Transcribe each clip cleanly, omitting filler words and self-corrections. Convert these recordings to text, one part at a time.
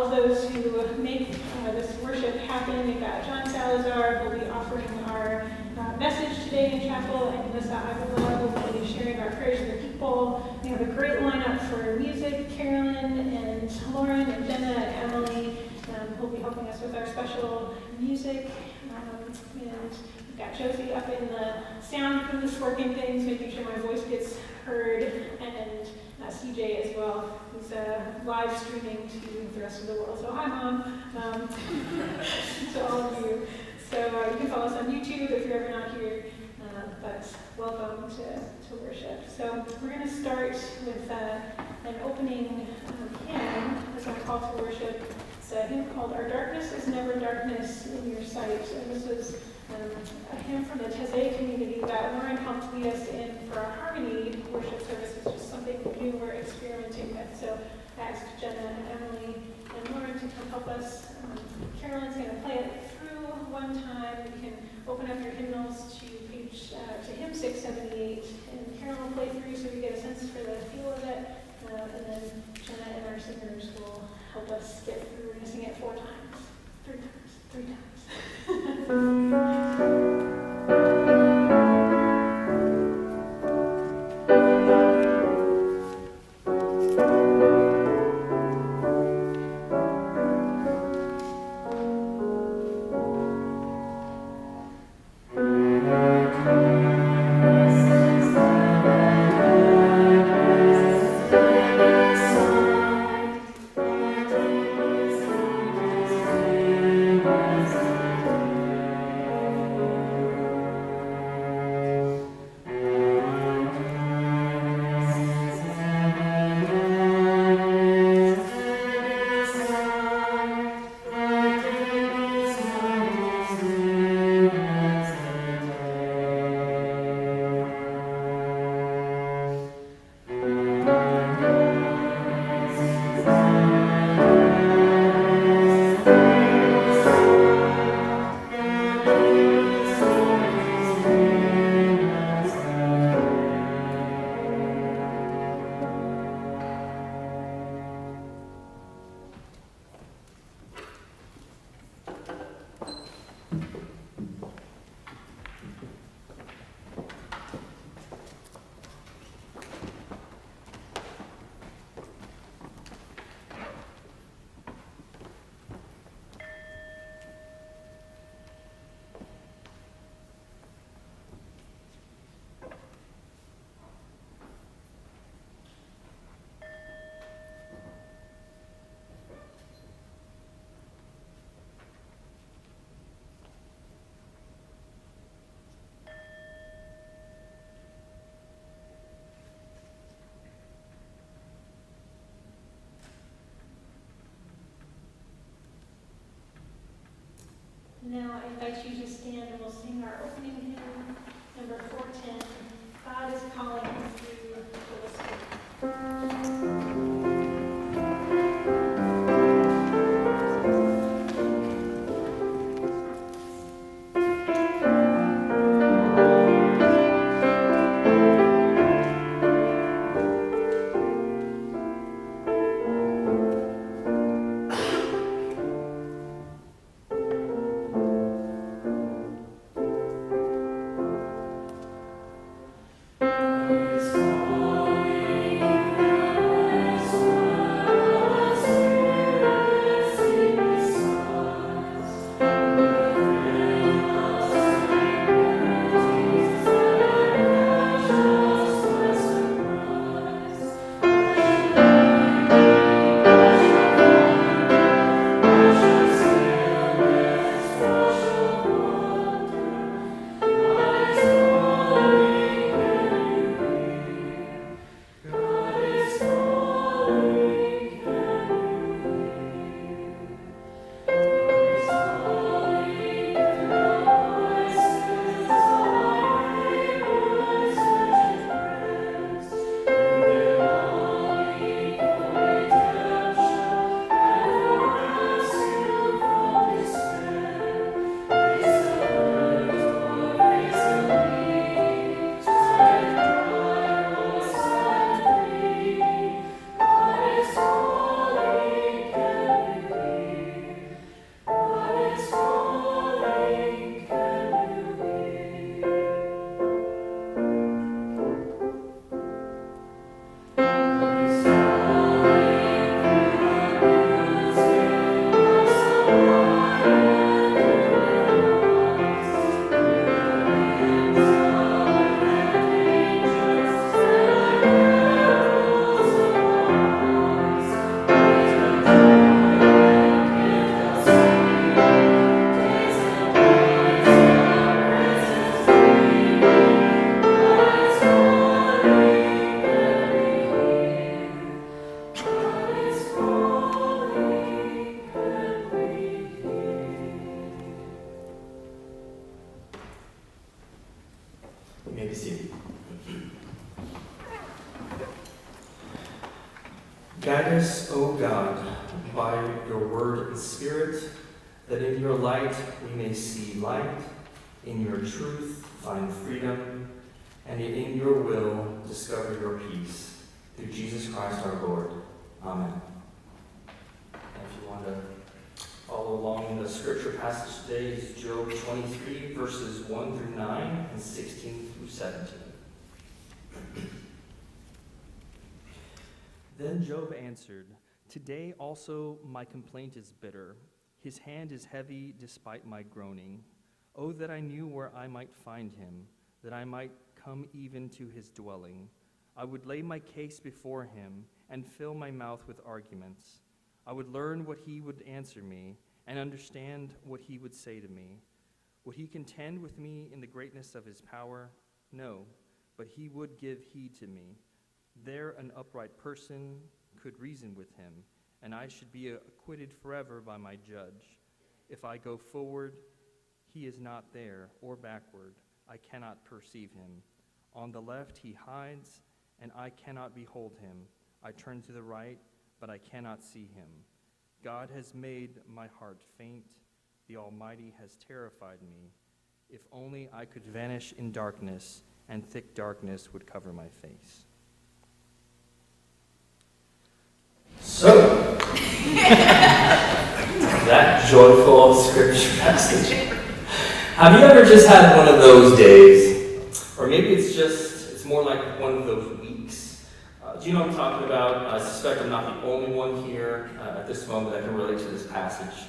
all those who make this worship happen. We've got John Salazar, who will be offering our message today in chapel, and Yulissa Avila will be sharing our prayers of the people. We have a great lineup for music. Carolyn and Lauren and Jenna and Emily will be helping us with our special music. And we've got Josie up in the sound booth working things, making sure my voice gets heard, and CJ as well, who's live streaming to the rest of the world. So hi, Mom, to all of you. So you can follow us on YouTube if you're ever not here, but welcome to worship. So we're going to start with an opening hymn as our call to worship. It's a hymn called Our Darkness is Never Darkness in Your Sight. And this is a hymn from the Taizé community that Lauren helped lead us in for our harmony worship service. It's just something new we're experimenting with. So I asked Jenna and Emily and Lauren to come help us. Carolyn's going to play it through one time. You can open up your hymnals to hymn 678, and Carolyn will play through so we get a sense for the feel of it. And then Jenna and our singers will help us get through. We're going to sing it 4 times. 3 times. Now I invite you to stand and we'll sing our opening hymn, number 410, God is Calling Through the Whisper. guide us, O God, by your word and spirit, that in your light we may see light, in your truth find freedom, and in your will discover your peace. Through Jesus Christ our Lord. Amen. And if you want to follow along in the scripture passage today, is Job 23, verses 1 through 9 and 16 through 17. Then Job answered, "Today also my complaint is bitter. His hand is heavy despite my groaning. Oh, that I knew where I might find him, that I might come even to his dwelling. I would lay my case before him and fill my mouth with arguments. I would learn what he would answer me and understand what he would say to me. Would he contend with me in the greatness of his power? No, but he would give heed to me. There an upright person could reason with him, and I should be acquitted forever by my judge. If I go forward, he is not there, or backward, I cannot perceive him. On the left he hides, and I cannot behold him. I turn to the right, but I cannot see him. God has made my heart faint. The Almighty has terrified me. If only I could vanish in darkness, and thick darkness would cover my face." So, that joyful scripture passage. Have you ever just had one of those days? Or maybe it's more like one of those weeks. Do you know what I'm talking about? I suspect I'm not the only one here at this moment that can relate to this passage.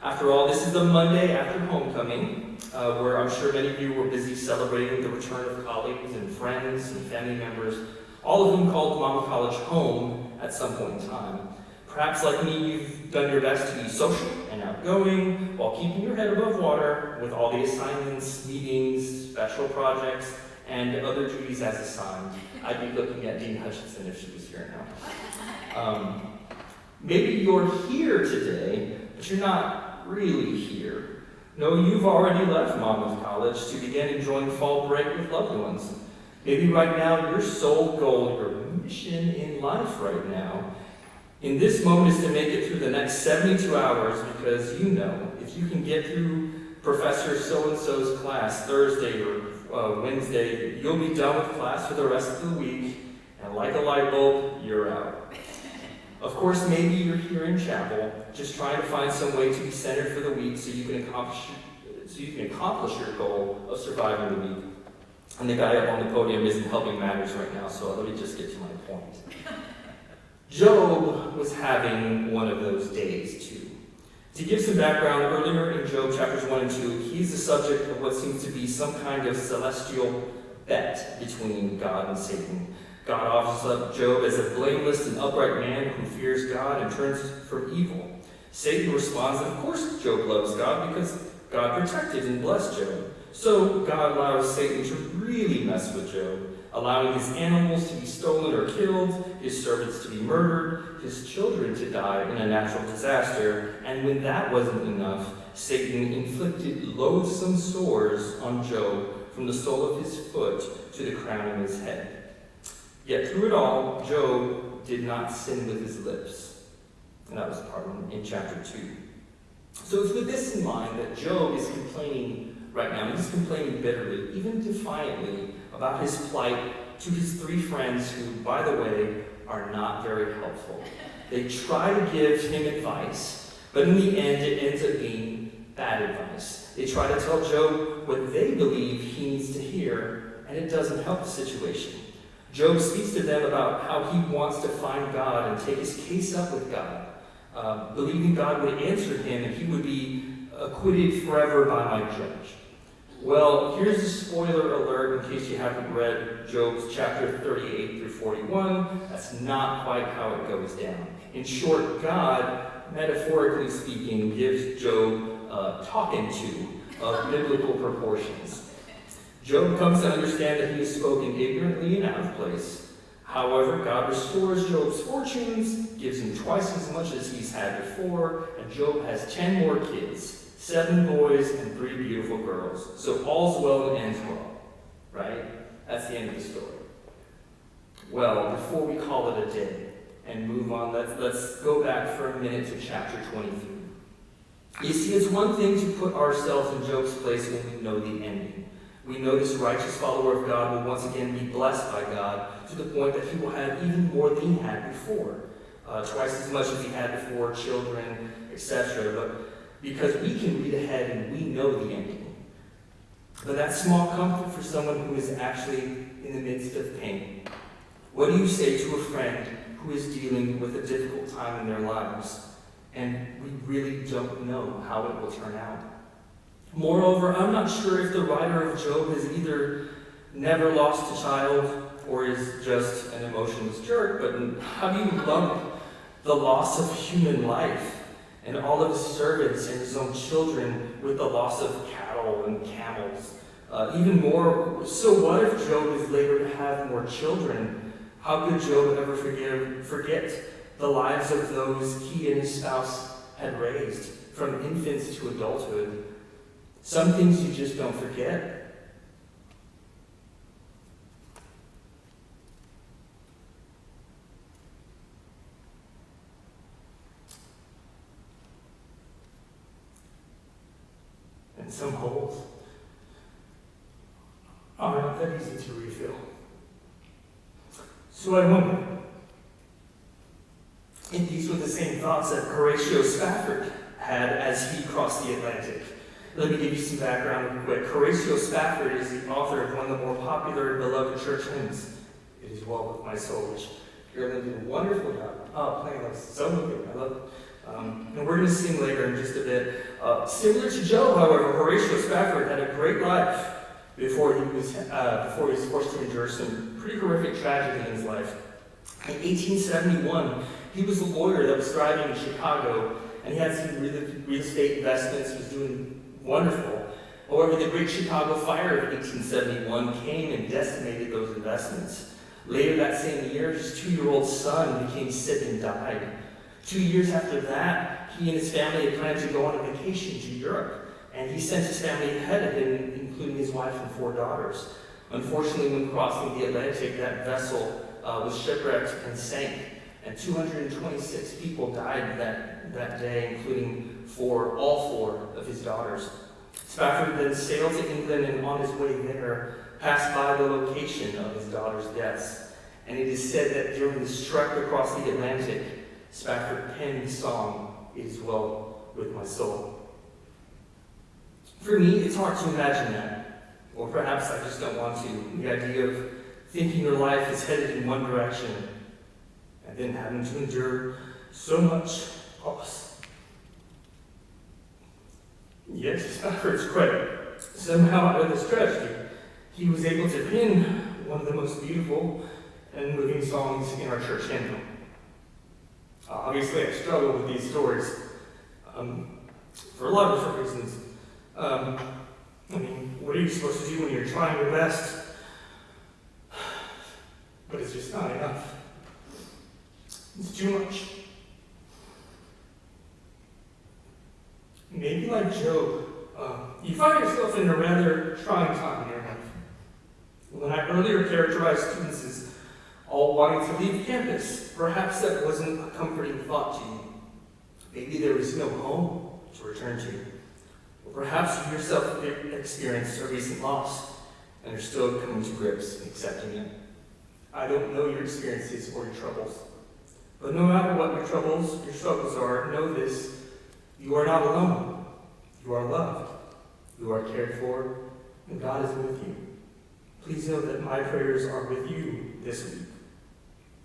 After all, this is the Monday after homecoming, where I'm sure many of you were busy celebrating the return of colleagues and friends and family members, all of whom called Monmouth College home at some point in time. Perhaps like me, you've done your best to be social and outgoing while keeping your head above water with all the assignments, meetings, special projects, and other duties as assigned. I'd be looking at Dean Hutchinson if she was here now. Maybe you're here today, but you're not really here. No, you've already left Monmouth College to begin enjoying fall break with loved ones. Maybe right now your sole goal, your mission in life right now, in this moment is to make it through the next 72 hours because you know if you can get through Professor so-and-so's class Thursday or Wednesday, you'll be done with class for the rest of the week, and like a light bulb, you're out. Of course, maybe you're here in chapel, just trying to find some way to be centered for the week so you can accomplish your goal of surviving the week. And the guy up on the podium isn't helping matters right now, so let me just get to my point. Job was having one of those days too. To give some background, earlier in Job chapters 1 and 2, he's the subject of what seems to be some kind of celestial bet between God and Satan. God offers up Job as a blameless and upright man who fears God and turns from evil. Satan responds that of course Job loves God because God protected and blessed Job. So God allows Satan to really mess with Job, allowing his animals to be stolen or killed, his servants to be murdered, his children to die in a natural disaster, and when that wasn't enough, Satan inflicted loathsome sores on Job from the sole of his foot to the crown of his head. Yet through it all, Job did not sin with his lips. And that was part in chapter 2. So it's with this in mind that Job is complaining right now. He's complaining bitterly, even defiantly, about his plight to his 3 friends who, by the way, are not very helpful. They try to give him advice, but in the end it ends up being bad advice. They try to tell Job what they believe he needs to hear, and it doesn't help the situation. Job speaks to them about how he wants to find God and take his case up with God, believing God would answer him and he would be acquitted forever by my judge. Well, here's a spoiler alert in case you haven't read Job's chapter 38 through 41. That's not quite how it goes down. In short, God, metaphorically speaking, gives Job a talking to of biblical proportions. Job comes to understand that he has spoken ignorantly and out of place. However, God restores Job's fortunes, gives him twice as much as he's had before, and Job has 10 more kids. 7 boys and 3 beautiful girls. So all's well and ends well, right? That's the end of the story. Well, before we call it a day, and move on. Let's go back for a minute to chapter 23. You see, it's one thing to put ourselves in Job's place when we know the ending. We know this righteous follower of God will once again be blessed by God to the point that he will have even more than he had before. Twice as much as he had before, children, etc. But because we can read ahead and we know the ending. But that's small comfort for someone who is actually in the midst of pain. What do you say to a friend who is dealing with a difficult time in their lives, and we really don't know how it will turn out? Moreover, I'm not sure if the writer of Job has either never lost a child or is just an emotionless jerk, but how do you lump the loss of human life and all of his servants and his own children with the loss of cattle and camels? Even more, so what if Job is later to have more children? How could Job ever forget the lives of those he and his spouse had raised, from infants to adulthood? Some things you just don't forget. And some holes are not that easy to refill. So I wonder if these were the same thoughts that Horatio Spafford had as he crossed the Atlantic. Let me give you some background real quick. Horatio Spafford is the author of one of the more popular and beloved church hymns, "It Is Well With My Soul," which Carolyn did a wonderful job playing like so good. I love it. And we're going to sing later in just a bit. Similar to Job, however, Horatio Spafford had a great life before he was forced to endure some pretty horrific tragedy in his life. In 1871, he was a lawyer that was thriving in Chicago, and he had some real estate investments, was doing wonderful. However, the Great Chicago Fire of 1871 came and decimated those investments. Later that same year, his 2-year-old son became sick and died. 2 years after that, he and his family had planned to go on a vacation to Europe, and he sent his family ahead of him, including his wife and 4 daughters. Unfortunately, when crossing the Atlantic, that vessel was shipwrecked and sank, and 226 people died that day, including all four of his daughters. Spafford then sailed to England, and on his way there, passed by the location of his daughters' deaths. And it is said that during this trek across the Atlantic, Spafford penned the song, "It Is Well With My Soul." For me, it's hard to imagine that. Or perhaps I just don't want to. The idea of thinking your life is headed in one direction and then having to endure so much loss. Yet, to Spafford's credit, somehow out of this tragedy, he was able to pen one of the most beautiful and moving songs in our church hymn. Obviously, I struggle with these stories for a lot of different reasons. What are you supposed to do when you're trying your best? But it's just not enough. It's too much. Maybe like Job, you find yourself in a rather trying time in your life. When I earlier characterized students as all wanting to leave campus, perhaps that wasn't a comforting thought to you. Maybe there was no home to return to. Or perhaps you yourself experienced a recent loss and are still coming to grips and accepting it. I don't know your experiences or your troubles. But no matter what your troubles, your struggles are, know this: you are not alone. You are loved. You are cared for, and God is with you. Please know that my prayers are with you this week.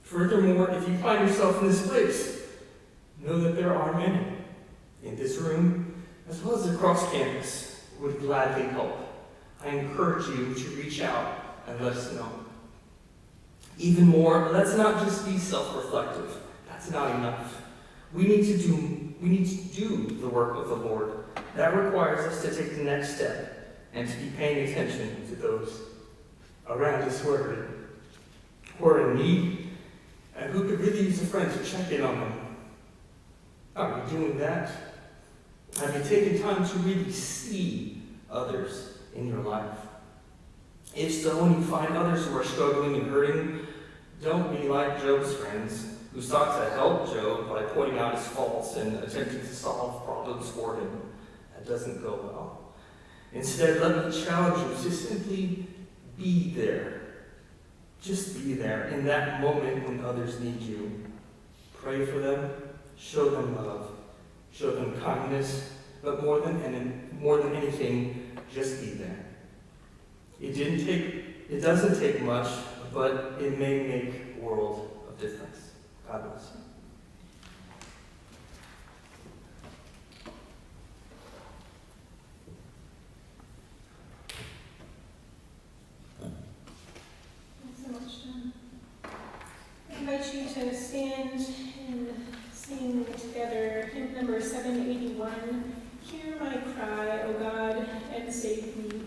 Furthermore, if you find yourself in this place, know that there are many in this room, as well as across campus, who would gladly help. I encourage you to reach out and let us know. Even more, let's not just be self-reflective. That's not enough. We need to do the work of the Lord. That requires us to take the next step and to be paying attention to those around us who are in need and who could really use a friend to check in on them. Are you doing that? Have you taken time to really see others in your life? If so, when you find others who are struggling and hurting, don't be like Job's friends. who sought to help Job by pointing out his faults and attempting to solve problems for him. That doesn't go well. Instead, let me challenge you to simply be there. Just be there in that moment when others need you. Pray for them, show them love, show them kindness, but more than anything, just be there. It doesn't take much, but it may make a world of difference. God bless you. Thanks so much, John. I invite you to stand and sing together hymn number 781, Hear My Cry, O God, and Save Me.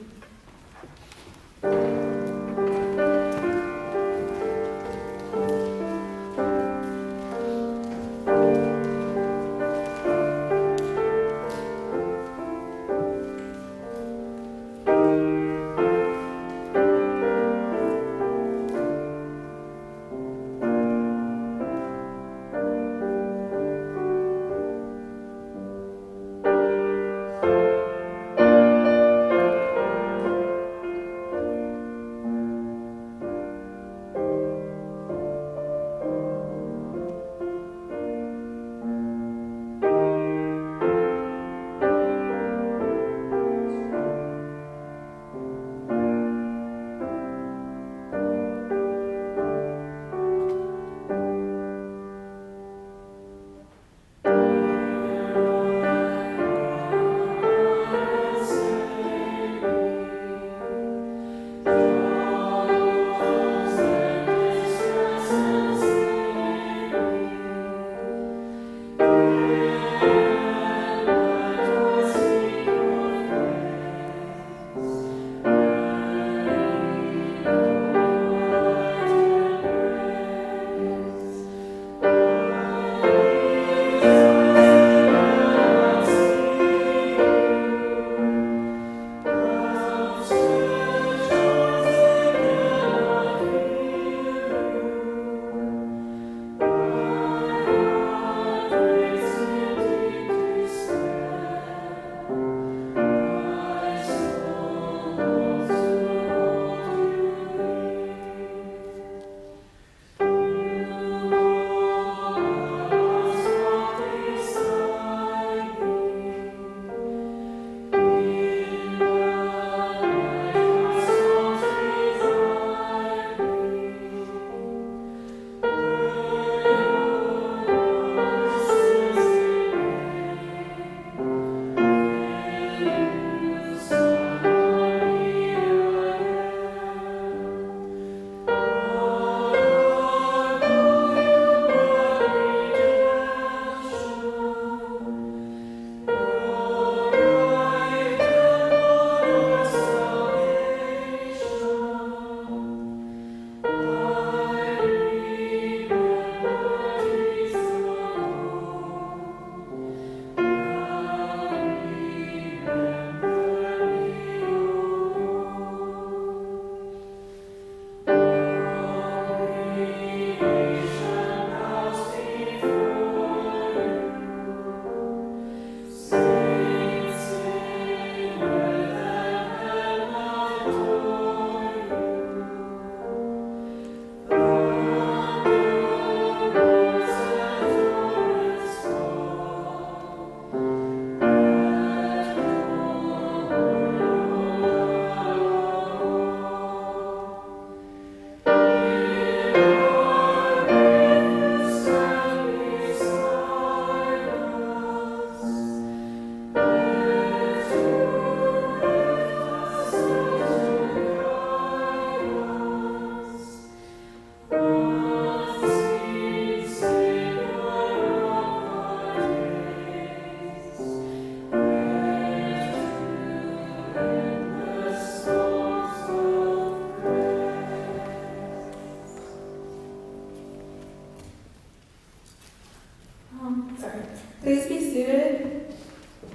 Please be seated,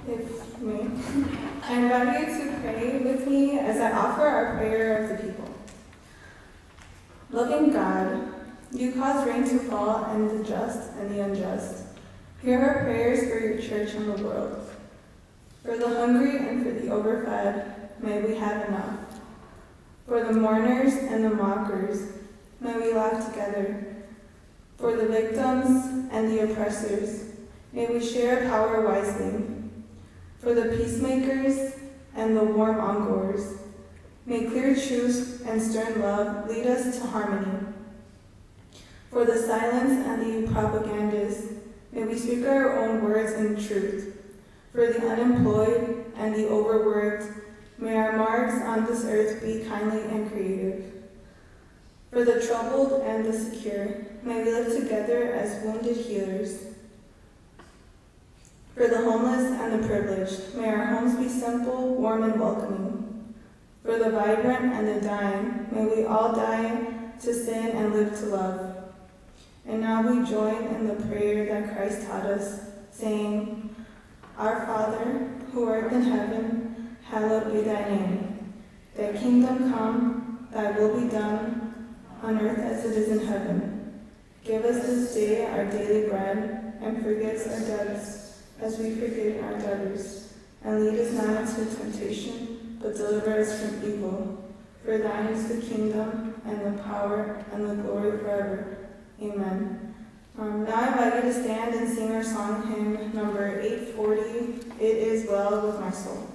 if you may. I invite you to pray with me as I offer our prayer of the people. Loving God, You cause rain to fall and the just and the unjust. Hear our prayers for your church and the world. For the hungry and for the overfed, may we have enough. For the mourners and the mockers, may we laugh together. For the victims and the oppressors, may we share power wisely. For the peacemakers and the warmongers, may clear truth and stern love lead us to harmony. For the silence and the propagandists, may we speak our own words in truth. For the unemployed and the overworked, may our marks on this earth be kindly and creative. For the troubled and the secure, may we live together as wounded healers. For the homeless and the privileged, may our homes be simple, warm, and welcoming. For the vibrant and the dying, may we all die to sin and live to love. And now we join in the prayer that Christ taught us, saying, Our Father, who art in heaven, hallowed be thy name. Thy kingdom come, thy will be done, on earth as it is in heaven. Give us this day our daily bread, and forgive us our debts, as we forgive our debtors. And lead us not into temptation, but deliver us from evil. For thine is the kingdom, and the power, and the glory forever. Amen. Now I invite you to stand and sing our song hymn number 840, It Is Well With My Soul.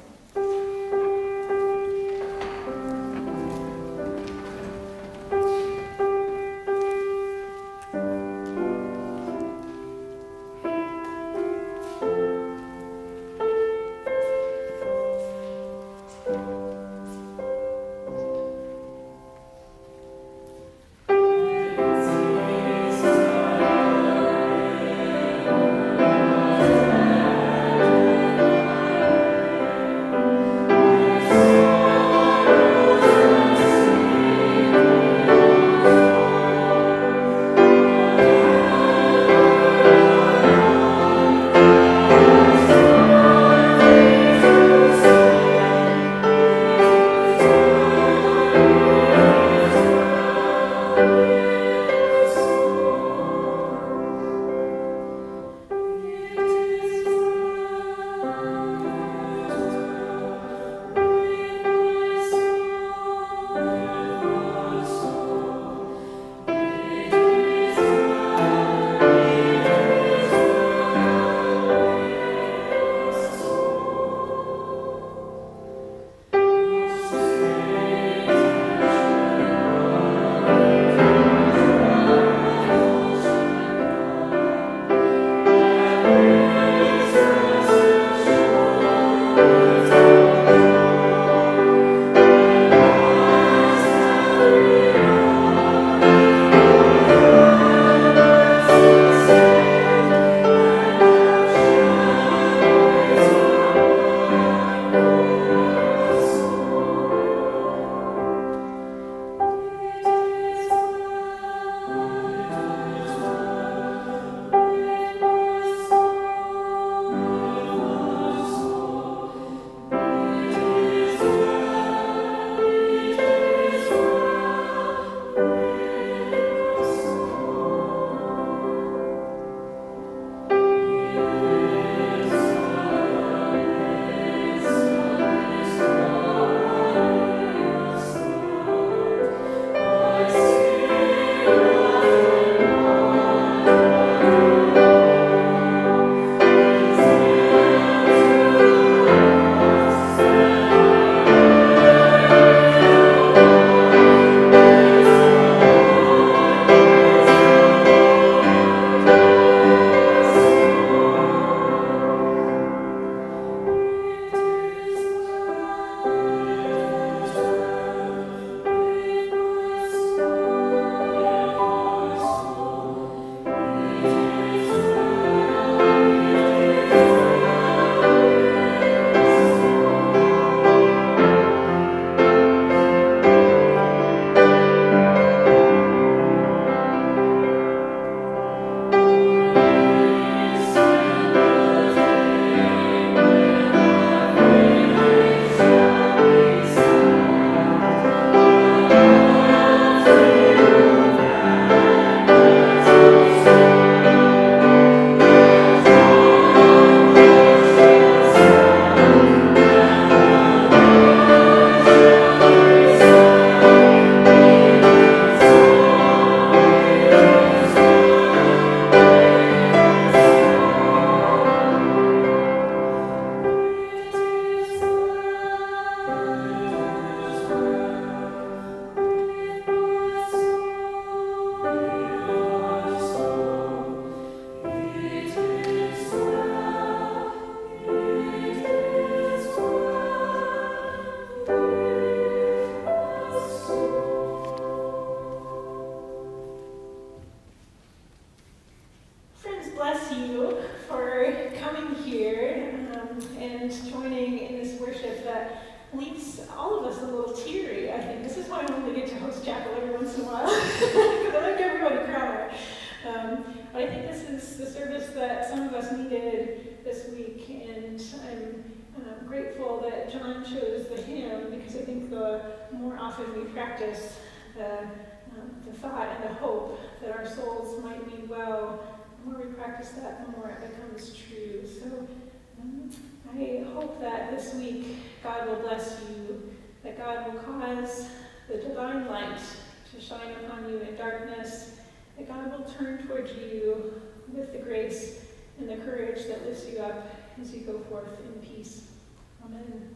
here and joining in this worship that leaves all of us a little teary, I think. This is why I only get to host chapel every once in a while, because I like everybody cry. But I think this is the service that some of us needed this week, and I'm grateful that John chose the hymn, because I think the more often we practice the thought and the hope that our souls might be well, the more we practice that, the more it becomes true. So I hope that this week God will bless you, that God will cause the divine light to shine upon you in darkness, that God will turn towards you with the grace and the courage that lifts you up as you go forth in peace. Amen.